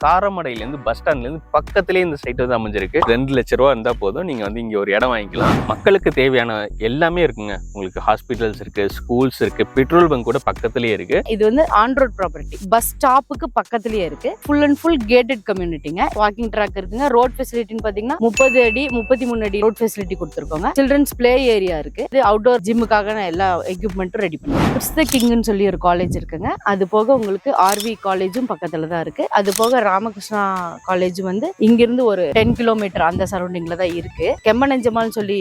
காரமடையிலேருந்து bus ஸ்டாண்ட்லேருந்து பக்கத்துலேயே இந்த சைட் வந்து அமைஞ்சிருக்கு. 2 லட்ச ரூபா இருந்தால் போதும், நீங்கள் வந்து இங்கே ஒரு இடம் வாங்கிக்கலாம். மக்களுக்கு தேவையான எல்லாமே இருக்குங்க. உங்களுக்கு ஹாஸ்பிட்டல்ஸ் இருக்கு, ஸ்கூல்ஸ் இருக்கு, பெட்ரோல் பங்க் கூட பக்கத்துலேயே இருக்கு. இது வந்து ஆன் ரோட் ப்ராப்பர்ட்டி, பஸ் ஸ்டாப்புக்கு பக்கத்துலயே இருக்கு. ஃபுல் அண்ட் ஃபுல் கேட்டட் கம்யூனிட்டிங்க. வாக்கிங் ட்ராக் இருக்குங்க. ரோட் ஃபெசிலிட்டின்னு பாத்தீங்கன்னா 30 அடி 33 அடி ரோட் ஃபெசிலிட்டி கொடுத்துருக்கோங்க. சில்ட்ரன்ஸ் பிளே ஏரியா இருக்கு. இது அவுட்டோர் ஜிம்முக்காக எல்லா எக்யூப்மெண்ட்டும் ரெடி பண்ணுவோம். கிறிஸ்த கிங்னு சொல்லி ஒரு காலேஜ் இருக்குங்க. அது போக உங்களுக்கு ஆர்வி காலேஜும் பக்கத்துல தான் இருக்கு. அது போக ராமகிருஷ்ணா காலேஜ் வந்து இங்கிருந்து ஒரு 10 கிலோமீட்டர் அந்த சரௌண்டிங்ல தான் இருக்கு. கெம்மனஞ்சமால்னு சொல்லி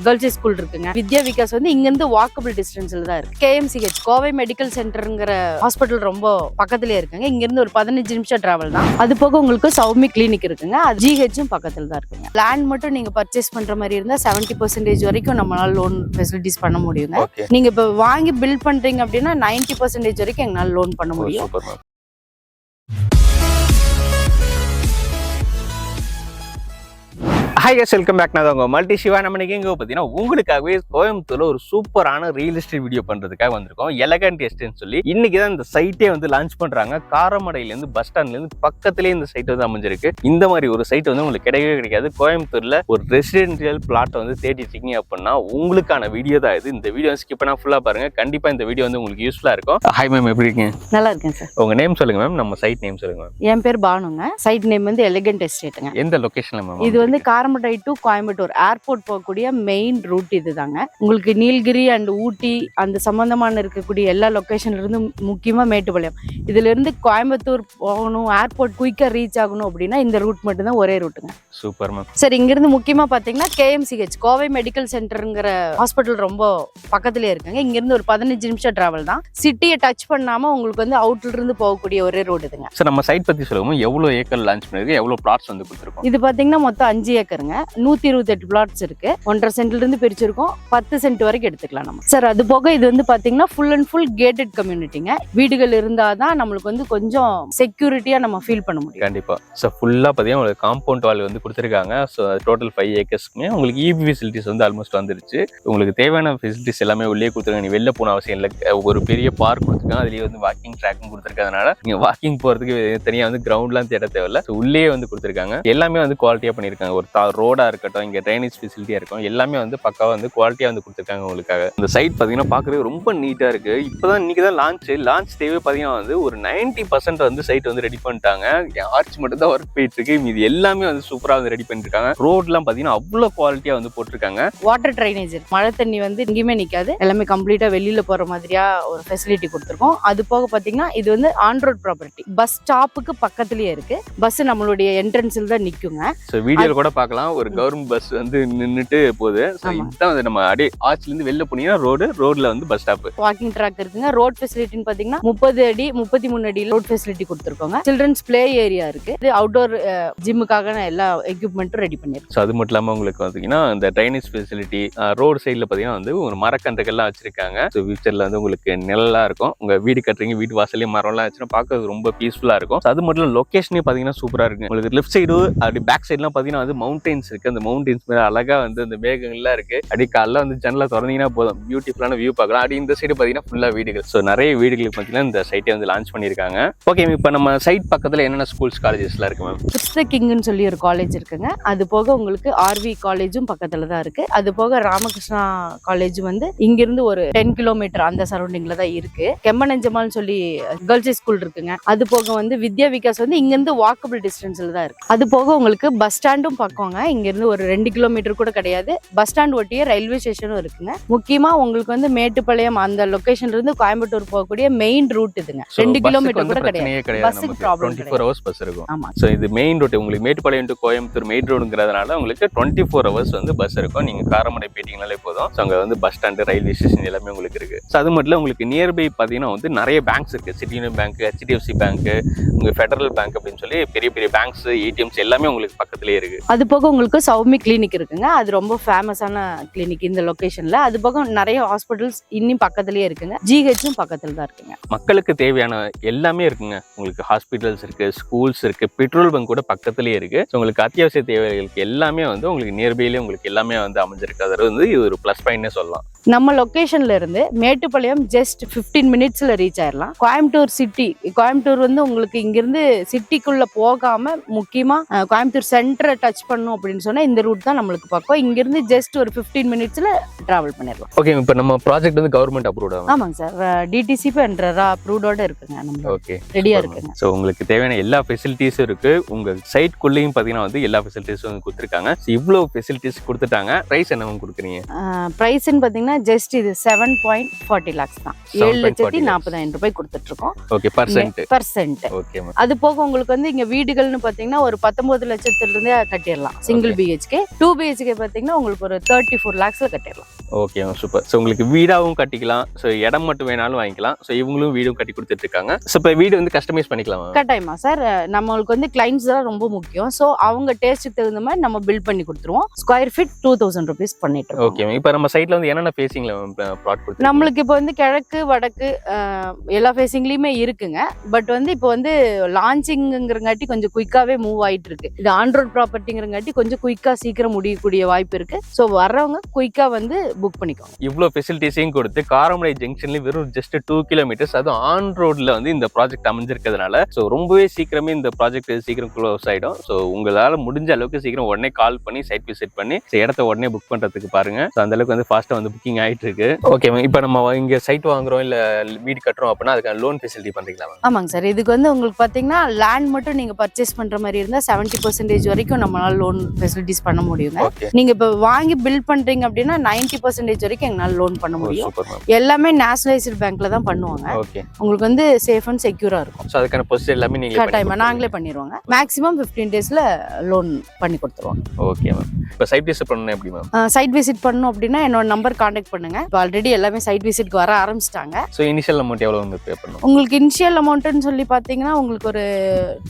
கேர்ள்ஸ் ஸ்கூல் இருக்குங்க. வித்யா விகாஸ் வந்து இங்கிருந்து வாக்கபிள் டிஸ்டன்ஸ்ல தான் இருக்கு. KMCH கோவை மெடிக்கல் சென்டர்ங்கிற ஹாஸ்பிட்டல் ரொம்ப பக்கத்துலயே இருக்குங்க. இங்க இருந்து ஒரு 15 நிமிஷம் டிராவல் தான். அது போக உங்களுக்கு சௌமி கிளினிக் இருக்குங்க. அது GHம் பக்கத்துல தான் இருக்குங்க. லேண்ட் மட்டும் நீங்க பர்ச்சேஸ் பண்ற மாதிரி இருந்தா 70% வரைக்கும் நம்மளால லோன் ஃபெசிலிட்டிஸ் பண்ண முடியுங்க. நீங்க இப்ப வாங்கி பில்ட் பண்றீங்க அப்படின்னா 90% வரைக்கும் எங்களால லோன் பண்ண முடியும். Hi guys, welcome back. நான் உங்கள் மல்டி சிவா. நம்ம இன்னைக்கு எங்கே பார்த்தீங்கன்னா உங்களுக்காகவே கோயம்புத்தூர்ல ஒரு சூப்பரான ரியல் எஸ்டேட் வீடியோ பண்ணுறதுக்காக வந்திருக்கோம். எலகண்ட் எஸ்டேட்னு சொல்லி இன்னைக்கு தான் இந்த சைட்டே வந்து லான்ச் பண்ணுறாங்க. காரமடையிலேருந்து பஸ் ஸ்டாண்ட்லேருந்து பக்கத்துலேயே இந்த சைட் வந்து அமைஞ்சிருக்கு. இந்த மாதிரி ஒரு சைட் வந்து உங்களுக்கு கிடைக்கவே கிடைக்காது. கோயம்புத்தூர்ல ஒரு ரெசிடென்ஷியல் பிளாட்டை வந்து தேடிட்டு இருக்கீங்க அப்படின்னா உங்களுக்கான வீடியோ தான் இது. இந்த வீடியோ ஸ்கிப் பண்ணா ஃபுல்லாக பாருங்க. கண்டிப்பாக இந்த வீடியோ வந்து உங்களுக்கு யூஸ்ஃபுல்லாக இருக்கும். ஹாய் மேம், எப்படி இருக்கீங்க? நல்லா இருக்கேன் சார். உங்க நேம் சொல்லுங்க மேம். நம்ம சைட் நேம் சொல்லுங்க மேம். என் பேர் பானுங்க. சைட் நேம் வந்து எலிகண்ட் எஸ்டேட்டுங்க. எந்த லொகேஷன்ல மேம்? இது வந்து காரமடை டு கோயம்புத்தூர் ஏர்போர்ட் போகக்கூடிய மெயின் ரூட் இதுதாங்க. உங்களுக்கு நீலகிரி அண்ட் ஊட்டி அந்த சம்பந்தமான இருக்கக்கூடிய எல்லா லொகேஷன்ல இருந்து முக்கியமா மேட்டுப்பாளையம், இதுல இருந்து கோயம்புத்தூர் போகணும், ஏர்போர்ட் குயிக்கா ரீச் ஆகணும் அப்படின்னா இந்த ரூட் மட்டும் தான் ஒரே ரூட்டுங்க. Super ma'am. சரி, இங்க இருந்து முக்கியமா பாத்தீங்கன்னா KMCH கோவை மெடிக்கல் சென்டர்ங்கிற ஹாஸ்பிட்டல் ரொம்ப பக்கத்துலயே இருக்குங்க. இங்க இருந்து ஒரு 15 நிமிஷம் டிராவல் தான். சிட்டியை டச் பண்ணாம உங்களுக்கு வந்து அவுட்ல இருந்து போகக்கூடிய ஒரே ரோடு இதுங்க. சார், நம்ம சைட் பத்தி சொல்லுங்க. எவ்வளவு ஏக்கர் லான்ச் பண்ணிருக்கு, எவ்வளவு பிளாட்ஸ் வந்து கொடுத்துருக்கோம்? இது பாத்தீங்கன்னா மொத்தம் 5 ஏக்கருங்க. 128 பிளாட்ஸ் இருக்கு. 1.5 சென்ட்ல இருந்து பிரிச்சிருக்கோம். 10 சென்ட் வரைக்கும் எடுத்துக்கலாம் நம்ம. சார், அது போக இது வந்து பாத்தீங்கன்னா ஃபுல் அண்ட் ஃபுல் கேட்டட் கம்யூனிட்டிங்க. வீடுகள் இருந்தாதான் நம்மளுக்கு வந்து கொஞ்சம் செக்யூரிட்டியா நம்ம ஃபீல் பண்ண முடியும். கண்டிப்பா. ஸோ ஃபுல்லா பாத்தீங்கன்னா உங்களுக்கு காம்பவுண்ட் வால் வந்து கொடுத்துருக்காங்க. ஸோ டோட்டல் 5 ஏக்கர்ஸ்க்குமே உங்களுக்கு EB ஃபெசிலிட்டிஸ் வந்து ஆல்மோஸ்ட் வந்துருச்சு. உங்களுக்கு தேவையான ஃபெசிலிட்டிஸ் எல்லாமே உள்ளே கொடுத்துருக்காங்க. நீ வெளில போன அவசியம் இல்லை. ஒரு பெரிய பார்க் கொடுத்துருக்காங்க. அதுலேயே வந்து வாக்கிங் ட்ராக்கும் கொடுத்துருக்கறதுனால நீங்க வாக்கிங் போறதுக்கு தனியாக வந்து கிரவுண்ட்லாம் தேட தேவையில்ல. ஸோ உள்ளே வந்து கொடுத்துருக்காங்க. எல்லாமே வந்து குவாலிட்டியா பண்ணியிருக்காங்க. ஒரு ரோடா இருக்கட்டும், இங்க ட்ரைனேஜ் ஃபெசிலிட்டியா இருக்கும், எல்லாமே வந்து பக்காவா வந்து குவாலிட்டியா வந்து கொடுத்துருக்காங்க உங்களுக்காக. இந்த சைட் பாத்தீங்கன்னா பாக்குறது ரொம்ப நீட்டா இருக்கு. இப்பதான் இன்னைக்கு தான் லான்ச் தேவை பாத்தீங்கன்னா வந்து ஒரு 90% வந்து சைட் வந்து ரெடி பண்ணிட்டாங்க. ஆர்ச் மட்டும் தான் ஒர்க் போயிட்டு இருக்கு. இது எல்லாமே வந்து சூப்பரா வந்து ரெடி பண்ணிருக்காங்க. ரோட்லாம் பாத்தீங்கன்னா அவ்வளவு குவாலிட்டியா வந்து போட்டிருக்காங்க. வாட்டர் ட்ரைனேஜ், மழை தண்ணி வந்து எங்கேயுமே நிக்காது. எல்லாமே கம்ப்ளீட்டா வெளியில போற மாதிரியா ஒரு ஃபெசிலிட்டி கொடுத்துருக்கோம். அது போக பாத்தீங்கன்னா இது வந்து ஆன் ரோட் ப்ராப்பர்ட்டி, பஸ் ஸ்டாப்புக்கு பக்கத்துலயே இருக்கு. பஸ் நம்மளுடைய என்ட்ரன்ஸ்ல தான் நிக்குங்க. சோ வீடியோல கூட பார்க்கலாம். ஒரு கவர்மெண்ட் பஸ் வந்து நின்னுட்டு போகுது. சோ இதுதான் வந்து நம்ம அப்படியே ஆர்ச்ல இருந்து வெளில போனீங்கன்னா ரோட்ல வந்து பஸ் ஸ்டாப். வாக்கிங் ட்ராக் இருக்குங்க. ரோட் ஃபெசிலிட்டின்னு பாத்தீங்கன்னா 30 அடி 33 அடி ரோட் ஃபெசிலிட்டி கொடுத்துருக்கோங்க. சில்ட்ரன்ஸ் பிளே ஏரியா இருக்கு. இது அவுட்டோர் ஜிம்முக்காக எல்லா எக்யூப்மெண்ட்டும் ரெடி பண்ணிருக்கு. ஸோ அது மட்டும் இல்லாமல் உங்களுக்கு பார்த்தீங்கன்னா இந்த ட்ரைனேஜ் ஃபெசிலிட்டி, ரோடு சைடில் பார்த்தீங்கன்னா வந்து ஒரு மரக்கன்றுகள்லாம் வச்சிருக்காங்க. ஸோ ஃபியூச்சரில் வந்து உங்களுக்கு நிழலாக இருக்கும். உங்கள் வீடு கட்டுறீங்க, வீட்டு வாசலையும் மரம்லாம் வச்சுன்னா பார்க்க ரொம்ப பீஸ்ஃபுல்லாக இருக்கும். ஸோ அது மட்டும் இல்லை, லொக்கேஷனே பார்த்தீங்கன்னா சூப்பராக இருக்கு. உங்களுக்கு லெஃப்ட் சைடு அப்படி பேக் சைட்லாம் பார்த்தீங்கன்னா வந்து மவுண்டன்ஸ் இருக்கு. அந்த மவுண்டன்ஸ் மேலே அழகாக வந்து அந்த மேகங்கள்லாம் இருக்கு. அப்படி காலைல வந்து ஜன்னலை திறந்தீங்கன்னா போதும், பியூட்டிஃபுல்லான வியூ பார்க்கலாம். அப்படி இந்த சைடு பார்த்தீங்கன்னா ஃபுல்லாக வீடுகள். ஸோ நிறைய வீடுகளுக்கு பார்த்தீங்கன்னா இந்த சைட்டை வந்து லான்ச் பண்ணியிருக்காங்க. ஓகே, இப்போ நம்ம சைட் பக்கத்தில் என்னென்ன ஸ்கூல்ஸ் காலேஜஸ்லாம் இருக்கு மேம்? கிறிஸ்த கிங்னு சொல்லி ஒரு காலேஜ் இருக்குங்க. அது போக உங்களுக்கு ஆர்வி காலேஜும் பக்கத்துல தான் இருக்கு. அது போக ராமகிருஷ்ணா காலேஜ் வந்து இங்கிருந்து ஒரு 10 கிலோமீட்டர் அந்த சரௌண்டிங்ல தான் இருக்கு. கெம்மனஞ்சமால்னு சொல்லி கேர்ள்ஸ் ஸ்கூல் இருக்குங்க. அது போக வந்து வித்யா விகாஸ் வந்து இங்கிருந்து வாக்கபிள் டிஸ்டன்ஸ்ல தான் இருக்கு. அது போக உங்களுக்கு பஸ் ஸ்டாண்டும் பக்கங்க. இங்க இருந்து ஒரு 2 கிலோமீட்டர் கூட கிடையாது. பஸ் ஸ்டாண்ட் ஒட்டியே ரயில்வே ஸ்டேஷனும் இருக்குங்க. முக்கியமா உங்களுக்கு வந்து மேட்டுப்பாளையம் அந்த லொகேஷன்ல இருந்து கோயம்புத்தூர் போகக்கூடிய மெயின் ரூட் இதுங்க. 2 கிலோமீட்டர் கூட கிடையாது. பஸ்ஸுக்கு ப்ராப்ளம் 24 hours பஸ் இருக்கும். ஆமா. சோ இது மெயின் ரூட். உங்களுக்கு மேட்டுப்பாளையம் டு கோயம்புத்தூர் மெயின் ரோடுங்கிறதுனால உங்களுக்கு 24 hours வந்து பஸ் இருக்கும். நீங்க காரமடை போயிட்டீங்கனாலே போதும். ஸோ அங்கே வந்து பஸ் ஸ்டாண்டு, ரயில்வே ஸ்டேஷன் எல்லாமே உங்களுக்கு இருக்கு. ஸோ அது மட்டும் இல்லை, உங்களுக்கு நியர்பை பார்த்தீங்கன்னா வந்து நிறைய பேங்க்ஸ் இருக்கு. City union bank, HDFC bank, உங்க ஃபெடரல் பேங்க் அப்படின்னு சொல்லி பெரிய பெரிய பேங்க்ஸ், ATMs எல்லாமே உங்களுக்கு பக்கத்துலேயே இருக்கு. அது போக உங்களுக்கு சௌமி கிளினிக் இருக்குங்க. அது ரொம்ப ஃபேமஸான கிளினிக் இந்த லொகேஷன்ல. அது பக்கம் நிறைய ஹாஸ்பிட்டல்ஸ் இன்னும் பக்கத்துலயே இருக்குங்க. ஜிஹெச்சும் பக்கத்துல தான் இருக்குங்க. மக்களுக்கு தேவையான எல்லாமே இருக்குங்க. உங்களுக்கு ஹாஸ்பிட்டல்ஸ் இருக்கு, ஸ்கூல்ஸ் இருக்கு, பெட்ரோல் பங்க் கூட பக்கத்துலயே இருக்கு. ஸோ உங்களுக்கு அத்தியாவசிய தேவைகளுக்கு எல்லாமே வந்து உங்களுக்கு நியர்பைலேயே உங்களுக்கு எல்லாமே வந்து அமைஞ்சிருக்கு. அது வந்து இது ஒரு ப்ளஸ் பாயிண்ட்னே சொல்லலாம். நம்ம லொகேஷன்ல இருந்து மேட்டுப்பாளையம் ஜஸ்ட் 15 மினிட்ஸ்ல ரீச் ஆயிடலாம். கோயம்புத்தூர் வந்து உங்களுக்கு இங்கிருந்து சிட்டிக்குள்ள போகாம முக்கியமா கோயம்புத்தூர் சென்டரை டச் பண்ணும் அப்படின்னு சொன்னா இந்த ரூட் தான் நம்மளுக்கு பக்கம். இங்கிருந்து ஜஸ்ட் ஒரு 15 மினிட்ஸ்ல டிராவல் பண்ணிடலாம். ஓகே, இப்போ நம்ம ப்ராஜெக்ட் வந்து கவர்மெண்ட் அப்ரூவ்ட் ஆகும். ஆமாங்க சார், டிடிசிபி என்ற அப்ரூவ்டோட இருக்குங்க. நம்ம ஓகே, ரெடியா இருக்குங்க. ஸோ உங்களுக்கு தேவையான எல்லா ஃபெசிலிட்டிஸும் இருக்கு. உங்க சைட்குள்ளேயும் பார்த்தீங்கன்னா வந்து எல்லா ஃபெசிலிட்டிஸும் வந்து கொடுத்துருக்காங்க. இவ்வளோ ஃபெசிலிட்டிஸ் கொடுத்துட்டாங்க. ப்ரைஸ் என்ன கொடுக்குறீங்க? ப்ரைஸ்ன்னு பார்த்தீங்கன்னா ஜஸ்ட் இது 7.40 lakhs தான். 7,40,000 ரூபாய் கொடுத்துட்டு இருக்கோம். Okay, percent. ஓகே, அது போக உங்களுக்கு வந்து இங்க வீடுகள்னு பாத்தீங்கன்னா ஒரு 19 லட்சத்துல இருந்தே கட்டிடலாம். Single BHK. 2 பிஹெச்கே பாத்தீங்கன்னா உங்களுக்கு ஒரு 34 lakhsல கட்டிடலாம். Okay, super. ஸோ உங்களுக்கு வீடாகவும் கட்டிக்கலாம். ஸோ இடம் மட்டும் வேணாலும் வாங்கிக்கலாம். ஸோ இவங்களும் வீடும் கட்டி கொடுத்துட்டு இருக்காங்க. ஸோ இப்போ வீடு வந்து கஸ்டமைஸ் பண்ணிக்கலாம். கட்டாயமா சார், நம்மளுக்கு வந்து கிளைண்ட்ஸ் தான் ரொம்ப முக்கியம். ஸோ அவங்க டேஸ்ட்டுக்கு தகுந்த மாதிரி நம்ம பில்ட் பண்ணி கொடுத்துருவோம். ஸ்கொயர் ஃபீட் 2000 rupees பண்ணிட்டு இருக்கோம். ஓகே, இப்போ நம்ம சைட்ல வந்து என்னென்ன ஃபேசிங்ல பிளாட் கொடுத்து நம்மளுக்கு இப்போ வந்து கிழக்கு வடக்கு எல்லா ஃபேசிங்லயுமே இருக்குங்க. பட் வந்து இப்போ வந்து லான்ச்சிங்கிறங்காட்டி கொஞ்சம் குயிக்காவே மூவ் ஆயிட்டு இருக்கு. இது ஆன் ரோட் ப்ராப்பர்ட்டிங்கிறங்காட்டி கொஞ்சம் குயிக்கா சீக்கிரம் முடியக்கூடிய வாய்ப்பு இருக்கு. ஸோ வர்றவங்க குயிக்கா வந்து புக் பண்ணிக்கோங்க. இவ்வளோ ஃபெசிலிட்டிஸையும் கொடுத்து காரமடை ஜங்ஷன்ல வெறும் ஜஸ்ட் 2 kilometers, அதுவும் ஆன் ரோட்ல வந்து இந்த ப்ராஜெக்ட் அமைஞ்சிருக்கிறதுனால ஸோ ரொம்பவே சீக்கிரமே இந்த ப்ராஜெக்ட் சீக்கிரம் க்ளோஸ் ஆயிடும். ஸோ உங்களால முடிஞ்ச அளவுக்கு சீக்கிரம் உடனே கால் பண்ணி சைட் விசிட் பண்ணி இடத்த உடனே புக் பண்றதுக்கு பாருங்க. ஸோ அந்த அளவுக்கு வந்து ஃபாஸ்டா வந்து புக்கிங் ஆயிட்டு இருக்கு. ஓகே, இப்போ நம்ம இங்க சைட் வாங்குறோம் இல்ல வீடு கட்டுறோம் அப்படின்னா அதுக்கான லோன் ஃபெசிலிட்டி பண்றீங்களா? ஆமாங்க சார், இதுக்கு வந்து உங்களுக்கு பாத்தீங்கன்னா லேண்ட் மட்டும் நீங்க பர்ச்சேஸ் பண்ற மாதிரி இருந்தா 70% வரைக்கும் நம்மளால லோன் ஃபெசிலிட்டிஸ் பண்ண முடியுங்க. நீங்க இப்போ வாங்கி பில்ட் பண்றீங்க அப்படின்னா 90% வரைக்கும் எங்களால லோன் பண்ண முடியும். எல்லாமே நேஷனலைஸ்டு பேங்க்ல தான் பண்ணுவாங்க. உங்களுக்கு வந்து சேஃப் அண்ட் செக்யூரா இருக்கும். சோ அதுக்கான ப்ரொசீஜர் எல்லாமே நீங்க கட்டாயமா நாங்களே பண்ணிடுவாங்க. மேக்ஸிமம் 15 daysல லோன் பண்ணி கொடுத்துருவாங்க. Okay ma'am. இப்போ சைட் விசிட் பண்ணனும் எப்படி மேம்? சைட் விசிட் பண்ணனும் அப்படின்னா என்னோட நம்பர் கான்டாக்ட் பண்ணுங்க. இப்போ ஆல்ரெடி எல்லாமே சைட் விசிட்க்கு வர ஆரம்பிச்சிட்டாங்க. சோ இனிஷியல் அமௌண்ட் எவ்வளவு வந்து பே பண்ணனும்? உங்களுக்கு இனிஷியல் அமௌண்ட்னு சொல்லி பாத்தீங்கன்னா உங்களுக்கு ஒரு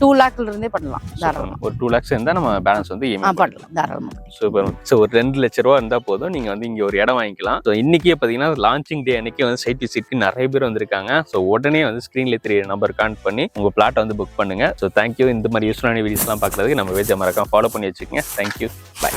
2 lakhல இருந்தே பண்ணலாம். தாராளமா ஒரு 2 lakhs இருந்தா நம்ம பேலன்ஸ் வந்து இஎம்ஐ பண்ணலாம் தாராளமா. சூப்பர். சோ ஒரு 2 லட்சம் ரூபாய் இருந்தா போதும், நீங்க வந்து இங்க ஒரு இடம் வாங்கிக்கலாம். சோ இன்னைக்கே பாத்தீங்கன்னா லான்ச்சிங் டே அன்னைக்கு வந்து சைட் விசிட்க்கு நிறைய பேர் வந்திருக்காங்க. சோ உடனே வந்து ஸ்கிரீன்ல தெரிய நம்பர் கான்டாக்ட் பண்ணி உங்க பிளாட் வந்து புக் பண்ணுங்க. So thank you. இந்த மாதிரி யூஸ்ஃபுல்லான வீடியோஸ்லாம் பார்க்கறதுக்கு நம்ம பேஜை மறக்காம ஃபாலோ பண்ணி வச்சுக்கோங்க. Thank you, by.